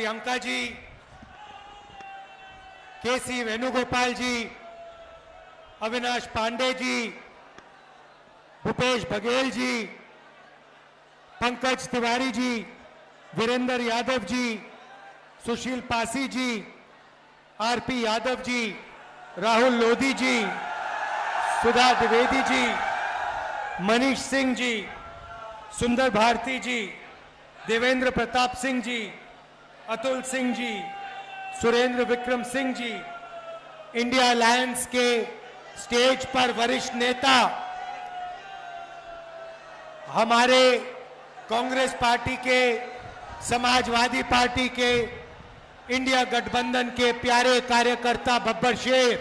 प्रियंका जी, केसी वेणुगोपाल जी, अविनाश पांडे जी, भूपेश बघेल जी, पंकज तिवारी जी, वीरेंद्र यादव जी, सुशील पासी जी, RP Yadav ji, Rahul Lodhi जी, सुधा द्विवेदी जी, मनीष सिंह जी, सुंदर भारती जी, Devendra Pratap Singh ji, Atul Singh ji, Surendra Vikram Singh ji, India alliance के stage पर वरिष्ठ नेता, हमारे कांग्रेस पार्टी के, समाजवादी पार्टी के, इंडिया गठबंधन के प्यारे कार्यकर्ता बब्बर शेर,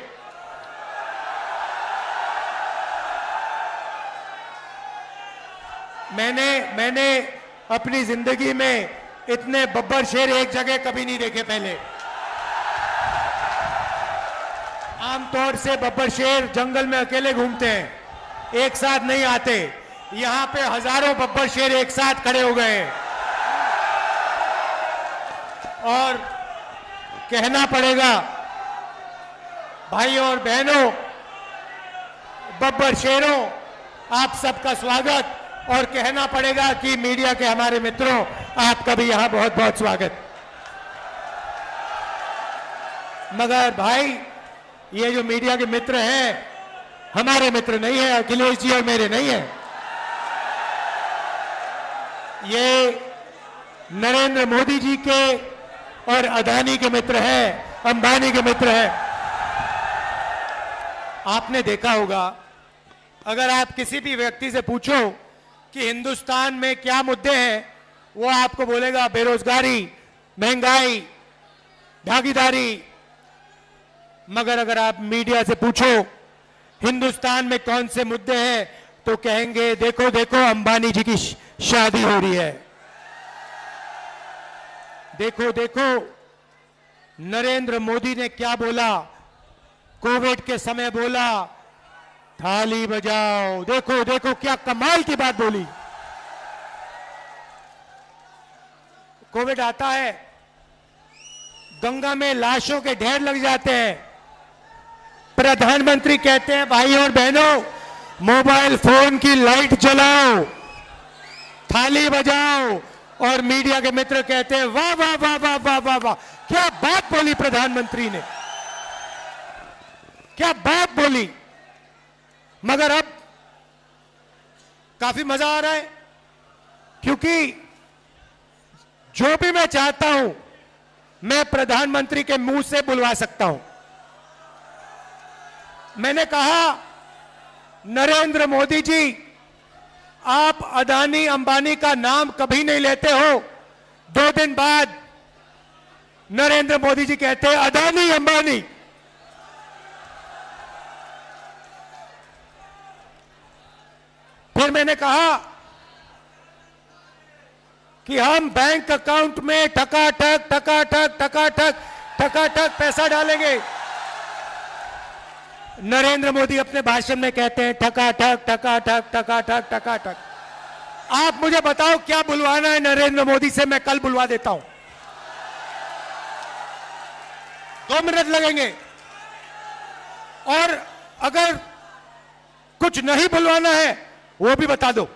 मैंने अपनी जिंदगी में इतने बब्बर शेर एक जगह कभी नहीं देखे पहले। आमतौर से बब्बर शेर जंगल में अकेले घूमते हैं, एक साथ नहीं आते। यहां पे हजारों बब्बर शेर एक साथ खड़े हो गए हैं और कहना पड़ेगा भाइयों और बहनों, बब्बर शेरों, आप सबका स्वागत। और कहना पड़ेगा कि मीडिया के हमारे मित्रों, आपका भी यहां बहुत बहुत स्वागत। मगर भाई, ये जो मीडिया के मित्र हैं, हमारे मित्र नहीं है, अखिलेश जी और मेरे नहीं है। ये नरेंद्र मोदी जी के और अदानी के मित्र हैं, अंबानी के मित्र हैं। आपने देखा होगा, अगर आप किसी भी व्यक्ति से पूछो कि हिंदुस्तान में क्या मुद्दे हैं, वो आपको बोलेगा बेरोजगारी, महंगाई, भागीदारी। मगर अगर आप मीडिया से पूछो हिंदुस्तान में कौन से मुद्दे हैं, तो कहेंगे देखो देखो अंबानी जी की शादी हो रही है, देखो देखो नरेंद्र मोदी ने क्या बोला, कोविड के समय बोला थाली बजाओ, देखो देखो क्या कमाल की बात बोली। कोविड आता है, गंगा में लाशों के ढेर लग जाते हैं, प्रधानमंत्री कहते हैं भाइयों और बहनों, मोबाइल फोन की लाइट जलाओ, थाली बजाओ, और मीडिया के मित्र कहते हैं वाह वाह वाह वाह वाह वाह वाह, क्या बात बोली प्रधानमंत्री ने, क्या बात बोली। मगर अब काफी मजा आ रहा है, क्योंकि जो भी मैं चाहता हूं मैं प्रधानमंत्री के मुंह से बुलवा सकता हूं। मैंने कहा नरेंद्र मोदी जी, आप अदानी अंबानी का नाम कभी नहीं लेते हो। 2 दिन बाद नरेंद्र मोदी जी कहते हैं अदानी अंबानी। फिर मैंने कहा कि हम बैंक अकाउंट में ठकाठक ठकाठक ठकाठक ठकाठक पैसा डालेंगे। नरेंद्र मोदी अपने भाषण में कहते हैं ठकाठक ठकाठक ठकाठक ठकाठक। आप मुझे बताओ क्या बुलवाना है नरेंद्र मोदी से, मैं कल बुलवा देता हूं। 2 मिनट लगेंगे। और अगर कुछ नहीं बुलवाना है वो भी बता दो।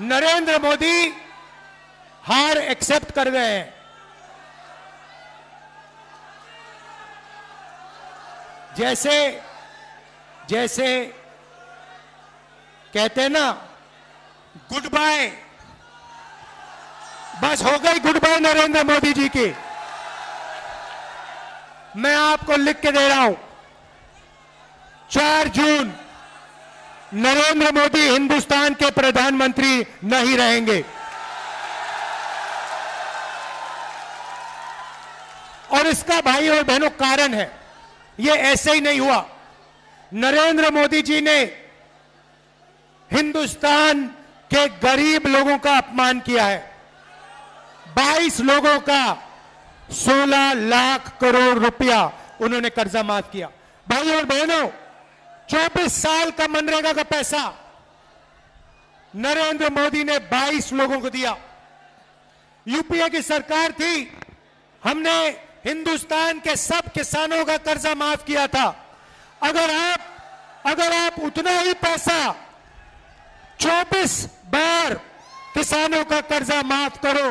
नरेंद्र मोदी हार एक्सेप्ट कर गए हैं। जैसे कहते हैं ना गुड बाय, बस हो गई गुड बाय नरेंद्र मोदी जी की। मैं आपको लिख के दे रहा हूं, 4 जून नरेंद्र मोदी हिंदुस्तान के प्रधानमंत्री नहीं रहेंगे। और इसका भाई और बहनों कारण है, ये ऐसे ही नहीं हुआ। नरेंद्र मोदी जी ने हिंदुस्तान के गरीब लोगों का अपमान किया है। 22 लोगों का 16 लाख करोड़ रुपया उन्होंने कर्जा माफ किया। भाई और बहनों, 24 साल का मनरेगा का पैसा नरेंद्र मोदी ने 22 लोगों को दिया। यूपीए की सरकार थी, हमने हिंदुस्तान के सब किसानों का कर्जा माफ किया था। अगर आप उतना ही पैसा 24 बार किसानों का कर्जा माफ करो,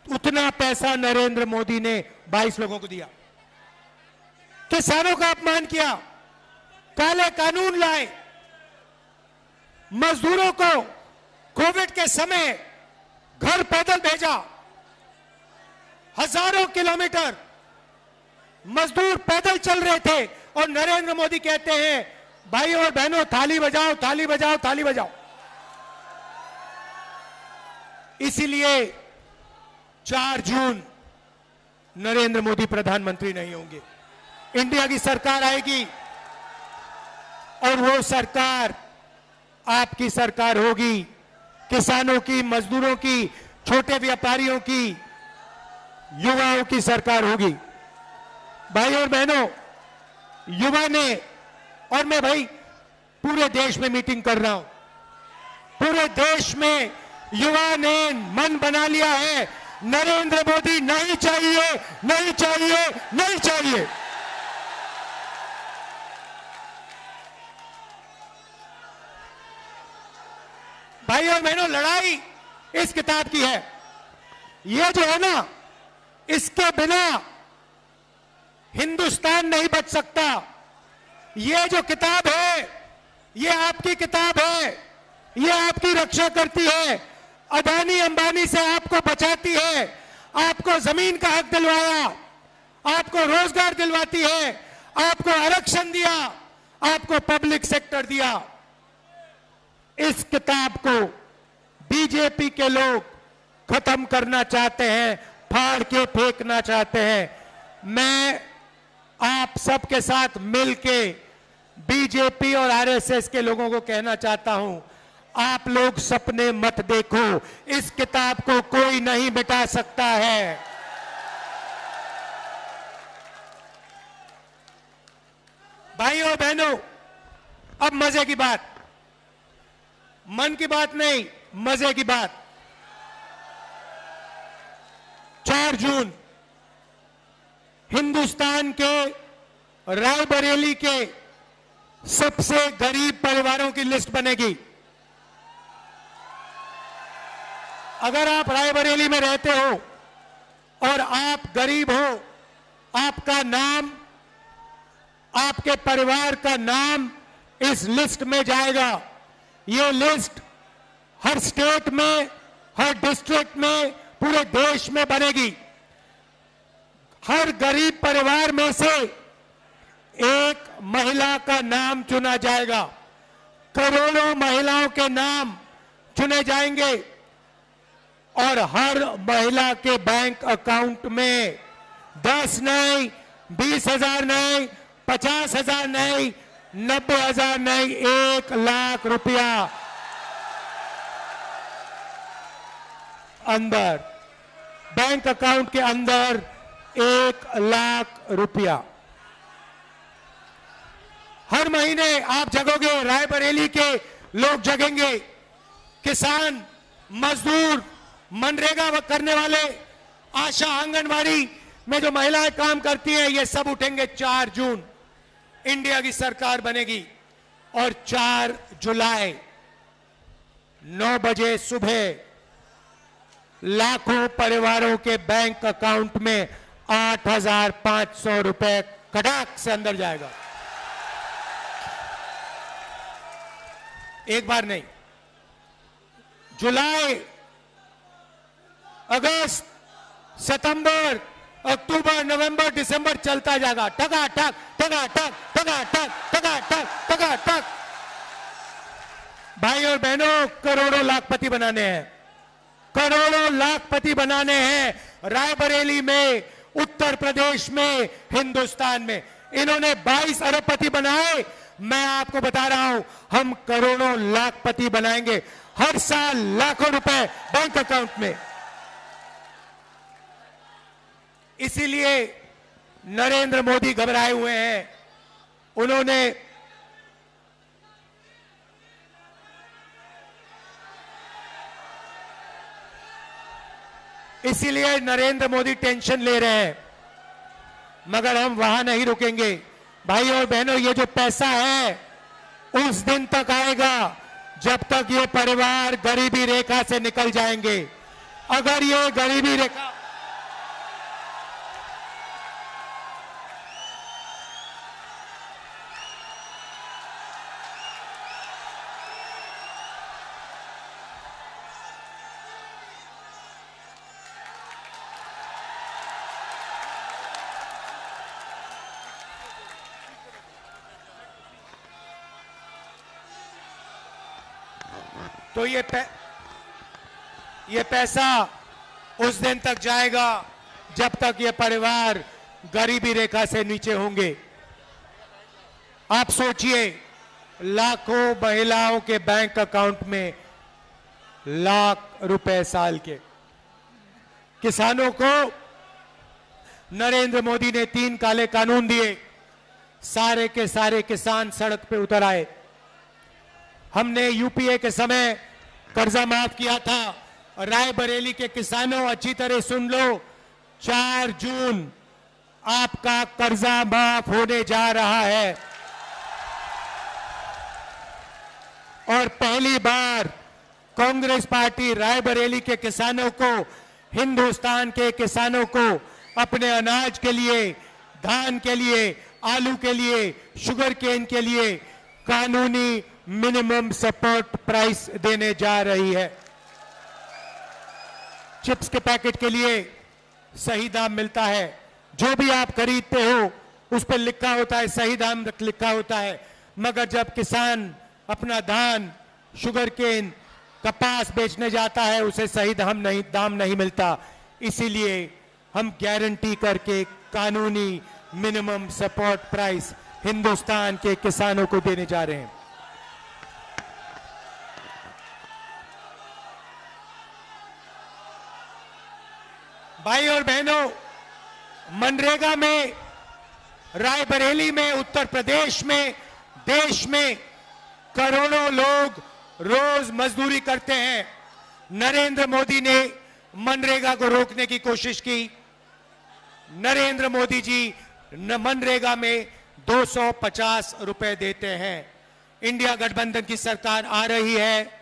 उतना पैसा नरेंद्र मोदी ने 22 लोगों को दिया। किसानों का अपमान किया, काले कानून लाए, मजदूरों को कोविड के समय घर पैदल भेजा, हजारों किलोमीटर मजदूर पैदल चल रहे थे, और नरेंद्र मोदी कहते हैं भाई और बहनों थाली बजाओ, थाली बजाओ, थाली बजाओ। इसीलिए 4 जून नरेंद्र मोदी प्रधानमंत्री नहीं होंगे, इंडिया की सरकार आएगी, और वो सरकार आपकी सरकार होगी, किसानों की, मजदूरों की, छोटे व्यापारियों की, युवाओं की सरकार होगी। भाई और बहनों, युवा ने, और मैं भाई पूरे देश में मीटिंग कर रहा हूं, पूरे देश में युवा ने मन बना लिया है, नरेंद्र मोदी नहीं चाहिए, नहीं चाहिए, नहीं चाहिए। भाई और बहनों, लड़ाई इस किताब की है। ये जो है ना, इसके बिना हिंदुस्तान नहीं बच सकता। ये जो किताब है, ये आपकी किताब है, ये आपकी रक्षा करती है, अदानी अंबानी से आपको बचाती है, आपको जमीन का हक दिलवाया, आपको रोजगार दिलवाती है, आपको आरक्षण दिया, आपको पब्लिक सेक्टर दिया। इस किताब को बीजेपी के लोग खत्म करना चाहते हैं, फाड़ के फेंकना चाहते हैं। मैं आप सबके साथ मिलके बीजेपी और आरएसएस के लोगों को कहना चाहता हूं, आप लोग सपने मत देखो, इस किताब को कोई नहीं मिटा सकता है। भाइयों और बहनों, अब मजे की बात, मन की बात नहीं, मजे की बात। 4 जून हिंदुस्तान के रायबरेली के सबसे गरीब परिवारों की लिस्ट बनेगी। अगर आप रायबरेली में रहते हो और आप गरीब हो, आपका नाम, आपके परिवार का नाम इस लिस्ट में जाएगा। ये लिस्ट हर स्टेट में, हर डिस्ट्रिक्ट में, पूरे देश में बनेगी। हर गरीब परिवार में से एक महिला का नाम चुना जाएगा। करोड़ों महिलाओं के नाम चुने जाएंगे और हर महिला के बैंक अकाउंट में 10 नहीं, 20,000 नहीं, 50,000 नहीं, 90,000 नहीं, 1 लाख रुपया अंदर, बैंक अकाउंट के अंदर 1 लाख रुपया। हर महीने आप जगोगे, रायबरेली के लोग जगेंगे, किसान, मजदूर, मनरेगा करने वाले, आशा, आंगनवाड़ी में जो महिलाएं काम करती हैं, ये सब उठेंगे। 4 जून इंडिया की सरकार बनेगी और 4 जुलाई 9 बजे सुबह लाखों परिवारों के बैंक अकाउंट में 8,500 रुपए कड़ाक से अंदर जाएगा। एक बार नहीं, जुलाई, अगस्त, सितंबर, अक्टूबर, नवंबर, दिसंबर चलता जाएगा। टका टक, टका टक, टका टक, टका टक, टका टक। भाई और बहनों, करोड़ों लाखपति बनाने हैं, करोड़ों लाखपति बनाने हैं। रायबरेली में, उत्तर प्रदेश में, हिंदुस्तान में इन्होंने 22 अरबपति बनाए। मैं आपको बता रहा हूं, हम करोड़ों लाखपति बनाएंगे। हर साल लाखों रुपए बैंक अकाउंट में। इसीलिए नरेंद्र मोदी घबराए हुए हैं। उन्होंने इसीलिए नरेंद्र मोदी टेंशन ले रहे हैं, मगर हम वहां नहीं रुकेंगे। भाई और बहनों, ये जो पैसा है उस दिन तक आएगा जब तक ये परिवार गरीबी रेखा से निकल जाएंगे। अगर ये गरीबी रेखा तो ये पैसा उस दिन तक जाएगा जब तक ये परिवार गरीबी रेखा से नीचे होंगे। आप सोचिए, लाखों महिलाओं के बैंक अकाउंट में लाख रुपए साल के। किसानों को नरेंद्र मोदी ने 3 काले कानून दिए, सारे के सारे किसान सड़क पे उतर आए। हमने यूपीए के समय कर्जा माफ किया था। रायबरेली के किसानों, अच्छी तरह सुन लो, 4 जून आपका कर्जा माफ होने जा रहा है और पहली बार कांग्रेस पार्टी रायबरेली के किसानों को, हिंदुस्तान के किसानों को अपने अनाज के लिए, धान के लिए, आलू के लिए, शुगर केन के लिए कानूनी मिनिमम सपोर्ट प्राइस देने जा रही है। चिप्स के पैकेट के लिए सही दाम मिलता है। जो भी आप खरीदते हो उस पर लिखा होता है, सही दाम लिखा होता है, मगर जब किसान अपना धान, शुगर केन, कपास बेचने जाता है उसे सही दाम नहीं मिलता। इसीलिए हम गारंटी करके कानूनी मिनिमम सपोर्ट प्राइस हिंदुस्तान के किसानों को देने जा रहे हैं। भाई और बहनों, मनरेगा में, रायबरेली में, उत्तर प्रदेश में, देश में करोड़ों लोग रोज मजदूरी करते हैं। नरेंद्र मोदी ने मनरेगा को रोकने की कोशिश की। नरेंद्र मोदी जी मनरेगा में 250 रुपए देते हैं। इंडिया गठबंधन की सरकार आ रही है,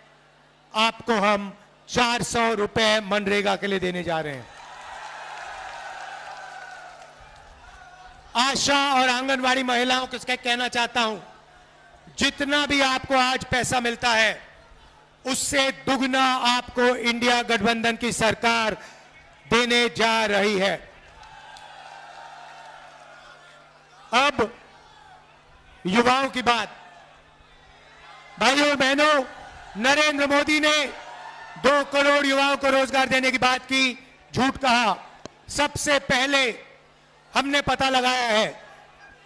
आपको हम 400 रुपए मनरेगा के लिए देने जा रहे हैं। आशा और आंगनवाड़ी महिलाओं को इसका कहना चाहता हूं, जितना भी आपको आज पैसा मिलता है उससे दुगना आपको इंडिया गठबंधन की सरकार देने जा रही है। अब युवाओं की बात। भाइयों और बहनों, नरेंद्र मोदी ने 2 करोड़ युवाओं को रोजगार देने की बात की, झूठ कहा। सबसे पहले हमने पता लगाया है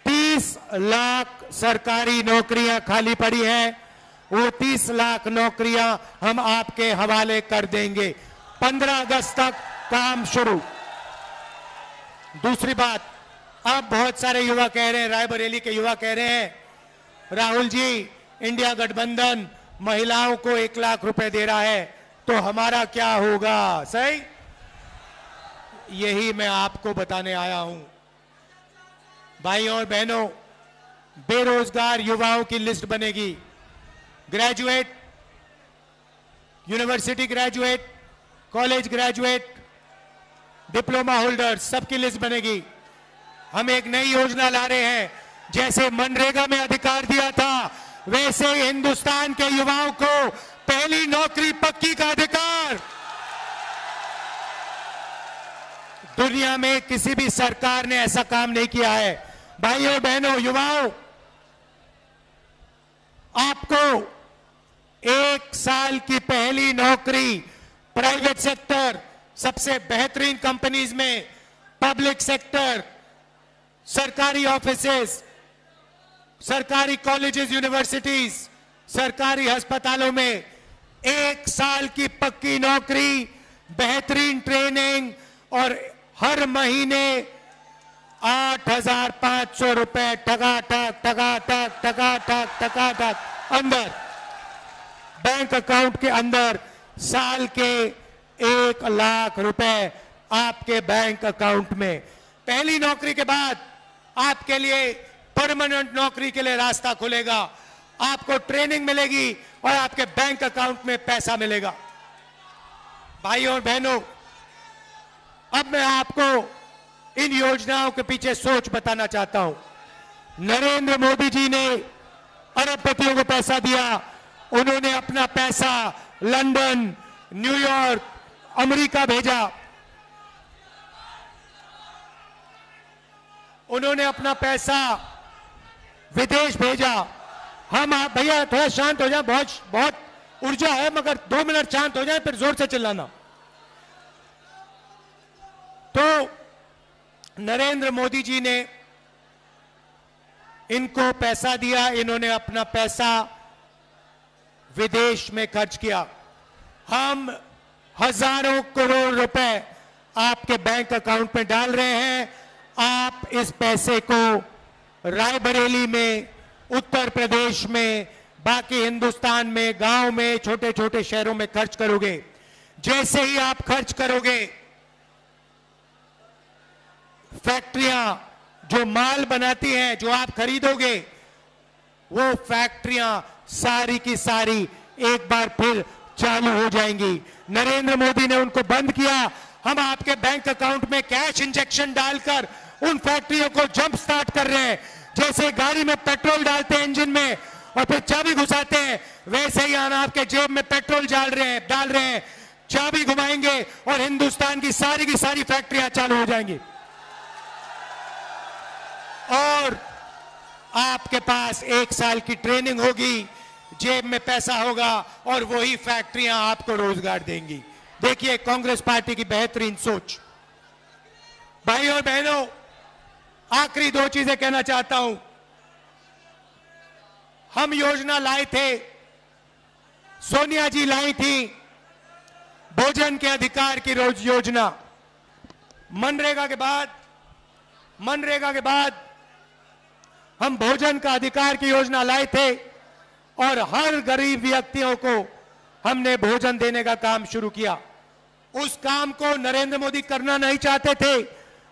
30 लाख सरकारी नौकरियां खाली पड़ी हैं, वो 30 लाख नौकरियां हम आपके हवाले कर देंगे। 15 अगस्त तक काम शुरू। दूसरी बात, अब बहुत सारे युवा कह रहे हैं, रायबरेली के युवा कह रहे हैं, राहुल जी इंडिया गठबंधन महिलाओं को 1 लाख रुपए दे रहा है तो हमारा क्या होगा? सही, यही मैं आपको बताने आया हूं। भाइयों और बहनों, बेरोजगार युवाओं की लिस्ट बनेगी। Graduate, university graduate, college graduate, diploma holder, सबकी लिस्ट बनेगी। हम एक नई योजना ला रहे हैं, जैसे मनरेगा में अधिकार दिया था वैसे हिंदुस्तान के युवाओं को पहली नौकरी पक्की का अधिकार। दुनिया में किसी भी सरकार ने ऐसा काम नहीं किया है। भाइयों बहनों, युवाओं, आपको 1 साल की पहली नौकरी प्राइवेट सेक्टर, सबसे बेहतरीन कंपनीज में, पब्लिक सेक्टर, सरकारी ऑफिसेस, सरकारी कॉलेजेस, यूनिवर्सिटीज, सरकारी अस्पतालों में 1 साल की पक्की नौकरी, बेहतरीन ट्रेनिंग और हर महीने 8,500 रुपए टकाटक अंदर बैंक अकाउंट के अंदर, साल के 1 लाख रुपए आपके बैंक अकाउंट में। पहली नौकरी के बाद आपके लिए परमानेंट नौकरी के लिए रास्ता खुलेगा, आपको ट्रेनिंग मिलेगी और आपके बैंक अकाउंट में पैसा मिलेगा। भाइयों और बहनों, अब मैं आपको इन योजनाओं के पीछे सोच बताना चाहता हूं। नरेंद्र मोदी जी ने अरबपतियों को पैसा दिया, उन्होंने अपना पैसा लंदन, न्यूयॉर्क, अमेरिका भेजा, उन्होंने अपना पैसा विदेश भेजा। हम आप भैया थोड़ा शांत हो जाए, बहुत ऊर्जा है, मगर 2 मिनट शांत हो जाए फिर जोर से चिल्लाना। तो नरेंद्र मोदी जी ने इनको पैसा दिया, इन्होंने अपना पैसा विदेश में खर्च किया। हम हजारों करोड़ रुपए आपके बैंक अकाउंट में डाल रहे हैं। आप इस पैसे को रायबरेली में, उत्तर प्रदेश में, बाकी हिंदुस्तान में, गांव में, छोटे छोटे शहरों में खर्च करोगे। जैसे ही आप खर्च करोगे, फैक्ट्रियां जो माल बनाती हैं, जो आप खरीदोगे, वो फैक्ट्रियां सारी की सारी एक बार फिर चालू हो जाएंगी। नरेंद्र मोदी ने उनको बंद किया, हम आपके बैंक अकाउंट में कैश इंजेक्शन डालकर उन फैक्ट्रियों को जंप स्टार्ट कर रहे हैं। जैसे गाड़ी में पेट्रोल डालते हैं इंजन में और फिर चाबी घुसाते हैं, वैसे ही हम आपके जेब में पेट्रोल डाल रहे हैं, चाबी घुमाएंगे और हिंदुस्तान की सारी फैक्ट्रियां चालू हो जाएंगी और आपके पास 1 साल की ट्रेनिंग होगी, जेब में पैसा होगा और वही फैक्ट्रियां आपको रोजगार देंगी। देखिए कांग्रेस पार्टी की बेहतरीन सोच। भाइयों और बहनों, आखिरी 2 चीजें कहना चाहता हूं। हम योजना लाए थे, सोनिया जी लाई थी, भोजन के अधिकार की योजना। मनरेगा के बाद हम भोजन का अधिकार की योजना लाए थे और हर गरीब व्यक्तियों को हमने भोजन देने का काम शुरू किया। उस काम को नरेंद्र मोदी करना नहीं चाहते थे,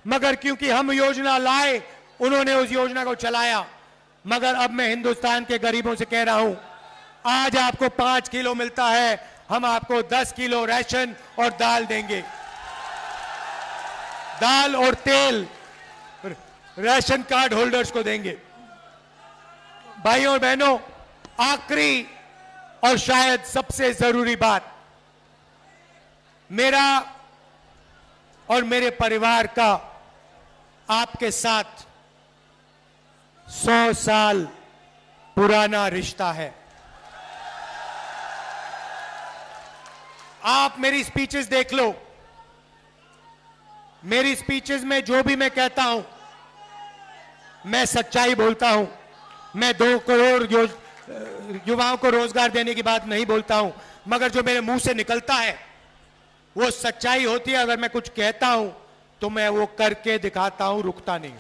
मगर क्योंकि हम योजना लाए, उन्होंने उस योजना को चलाया। मगर अब मैं हिंदुस्तान के गरीबों से कह रहा हूं, आज आपको 5 किलो मिलता है, हम आपको 10 किलो राशन और दाल देंगे। दाल और तेल राशन कार्ड होल्डर्स को देंगे। भाइयों और बहनों, आखिरी और शायद सबसे जरूरी बात, मेरा और मेरे परिवार का आपके साथ 100 साल पुराना रिश्ता है। आप मेरी स्पीचेस देख लो, मेरी स्पीचेस में जो भी मैं कहता हूं, मैं सच्चाई बोलता हूं। मैं 2 करोड़ युवाओं को रोजगार देने की बात नहीं बोलता हूं, मगर जो मेरे मुंह से निकलता है वो सच्चाई होती है। अगर मैं कुछ कहता हूं तो मैं वो करके दिखाता हूं, रुकता नहीं।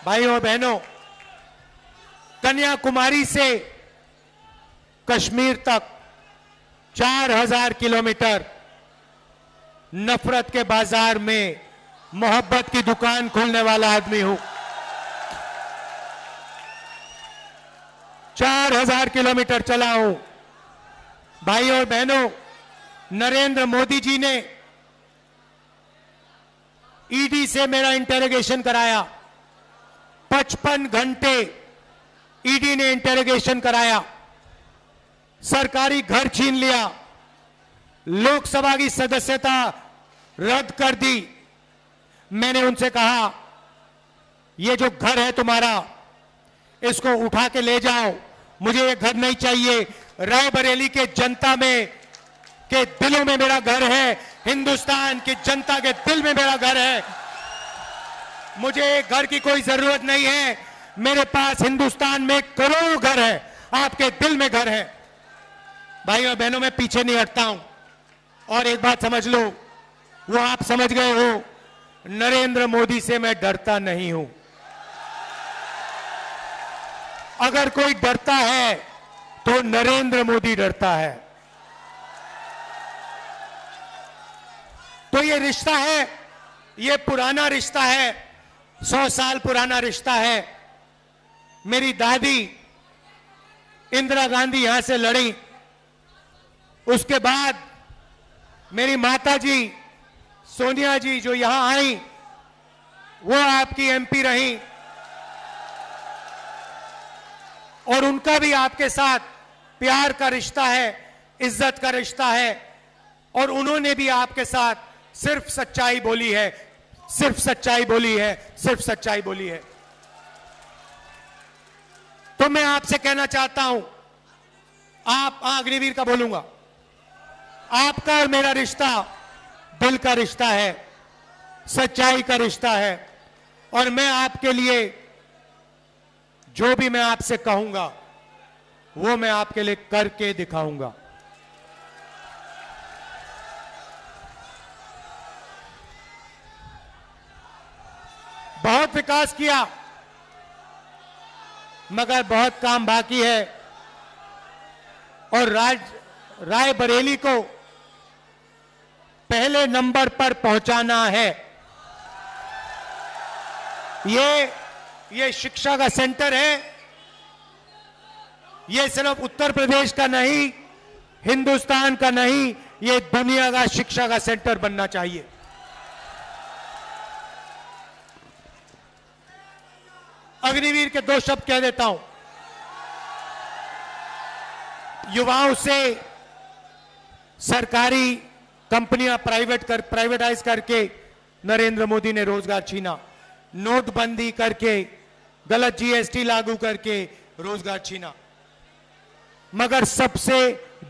भाइयों और बहनों, कन्याकुमारी से कश्मीर तक 4000 किलोमीटर नफरत के बाजार में मोहब्बत की दुकान खोलने वाला आदमी हूं। 4000 किलोमीटर चला हूं। भाइयों और बहनों, नरेंद्र मोदी जी ने ईडी से मेरा इंटेरोगेशन कराया। 55 घंटे ईडी ने इंटेरोगेशन कराया, सरकारी घर छीन लिया, लोकसभा की सदस्यता रद्द कर दी। मैंने उनसे कहा, ये जो घर है तुम्हारा, इसको उठा के ले जाओ, मुझे ये घर नहीं चाहिए। रायबरेली के जनता में के दिलों में मेरा घर है, हिंदुस्तान की जनता के दिल में मेरा घर है। मुझे घर की कोई जरूरत नहीं है। मेरे पास हिंदुस्तान में करोड़ों घर है, आपके दिल में घर है। भाइयों और बहनों, मैं पीछे नहीं हटता हूं। और एक बात समझ लो, वो आप समझ गए हो, नरेंद्र मोदी से मैं डरता नहीं हूं। अगर कोई डरता है तो नरेंद्र मोदी डरता है। तो ये रिश्ता है, ये पुराना रिश्ता है, 100 साल पुराना रिश्ता है। मेरी दादी इंदिरा गांधी यहां से लड़ी, उसके बाद मेरी माता जी सोनिया जी जो यहां आई, वो आपकी एमपी रही और उनका भी आपके साथ प्यार का रिश्ता है, इज्जत का रिश्ता है और उन्होंने भी आपके साथ सिर्फ सच्चाई बोली है, सिर्फ सच्चाई बोली है, सिर्फ सच्चाई बोली है। तो मैं आपसे कहना चाहता हूं, आप अग्निवीर का बोलूंगा, आपका और मेरा रिश्ता दिल का रिश्ता है, सच्चाई का रिश्ता है और मैं आपके लिए जो भी मैं आपसे कहूंगा वो मैं आपके लिए करके दिखाऊंगा। बहुत विकास किया मगर बहुत काम बाकी है और रायबरेली को पहले नंबर पर पहुंचाना है। ये शिक्षा का सेंटर है, ये सिर्फ उत्तर प्रदेश का नहीं, हिंदुस्तान का नहीं, ये दुनिया का शिक्षा का सेंटर बनना चाहिए। अग्निवीर के 2 शब्द कह देता हूं। युवाओं से सरकारी कंपनियां प्राइवेटाइज करके नरेंद्र मोदी ने रोजगार छीना, नोटबंदी करके, गलत जीएसटी लागू करके रोजगार छीना। मगर सबसे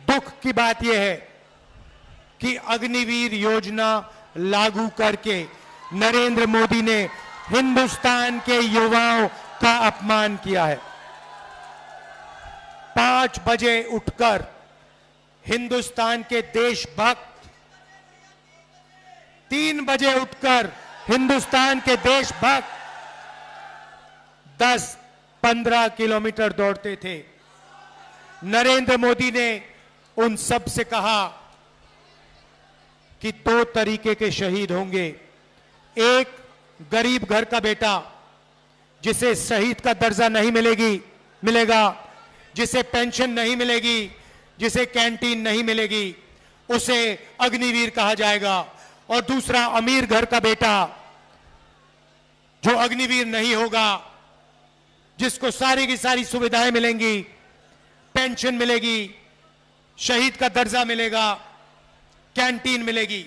दुख की बात यह है कि अग्निवीर योजना लागू करके नरेंद्र मोदी ने हिंदुस्तान के युवाओं का अपमान किया है। 5 बजे उठकर हिंदुस्तान के देशभक्त, 3 बजे उठकर हिंदुस्तान के देशभक्त 10-15 किलोमीटर दौड़ते थे। नरेंद्र मोदी ने उन सब से कहा कि 2 तरीके के शहीद होंगे, एक गरीब घर का बेटा जिसे शहीद का दर्जा नहीं मिलेगा, जिसे पेंशन नहीं मिलेगी, जिसे कैंटीन नहीं मिलेगी, उसे अग्निवीर कहा जाएगा। और दूसरा अमीर घर का बेटा जो अग्निवीर नहीं होगा, जिसको सारी की सारी सुविधाएं मिलेंगी, पेंशन मिलेगी, शहीद का दर्जा मिलेगा, कैंटीन मिलेगी।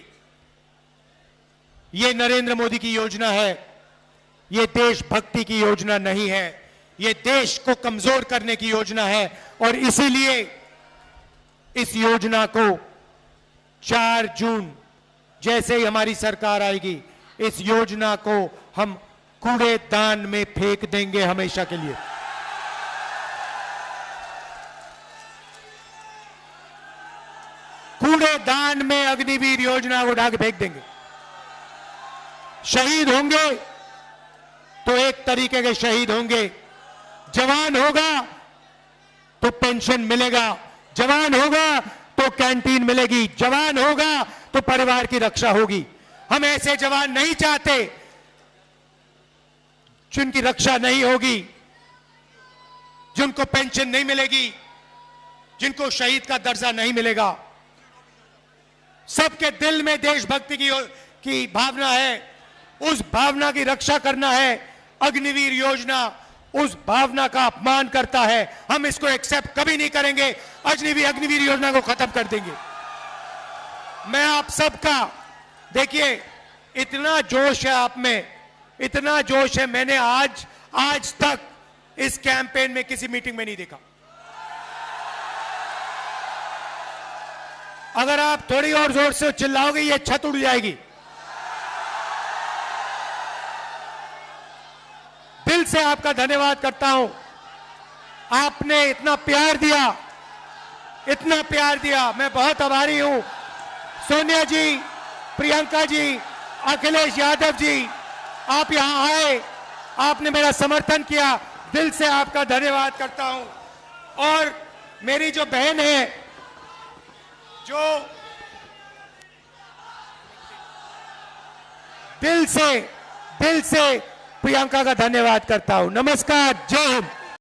ये नरेंद्र मोदी की योजना है, ये देशभक्ति की योजना नहीं है, ये देश को कमजोर करने की योजना है। और इसीलिए इस योजना को 4 जून जैसे ही हमारी सरकार आएगी, इस योजना को हम कूड़ेदान में फेंक देंगे हमेशा के लिए। कूड़ेदान में अग्निवीर योजना को उठा के फेंक देंगे। शहीद होंगे तो एक तरीके के शहीद होंगे, जवान होगा तो पेंशन मिलेगा, जवान होगा तो कैंटीन मिलेगी, जवान होगा तो परिवार की रक्षा होगी। हम ऐसे जवान नहीं चाहते जिनकी रक्षा नहीं होगी, जिनको पेंशन नहीं मिलेगी, जिनको शहीद का दर्जा नहीं मिलेगा। सबके दिल में देशभक्ति की भावना है, उस भावना की रक्षा करना है। अग्निवीर योजना उस भावना का अपमान करता है, हम इसको एक्सेप्ट कभी नहीं करेंगे। अग्निवीर योजना को खत्म कर देंगे। मैं आप सबका, देखिए इतना जोश है आप में, इतना जोश है, मैंने आज तक इस कैंपेन में किसी मीटिंग में नहीं देखा। अगर आप थोड़ी और जोर से चिल्लाओगे ये छत उड़ जाएगी। दिल से आपका धन्यवाद करता हूं, आपने इतना प्यार दिया, इतना प्यार दिया, मैं बहुत आभारी हूं। सोनिया जी, प्रियंका जी, अखिलेश यादव जी, आप यहां आए, आपने मेरा समर्थन किया, दिल से आपका धन्यवाद करता हूं। और मेरी जो बहन है, जो दिल से प्रियंका का धन्यवाद करता हूं। नमस्कार, जय हिंद।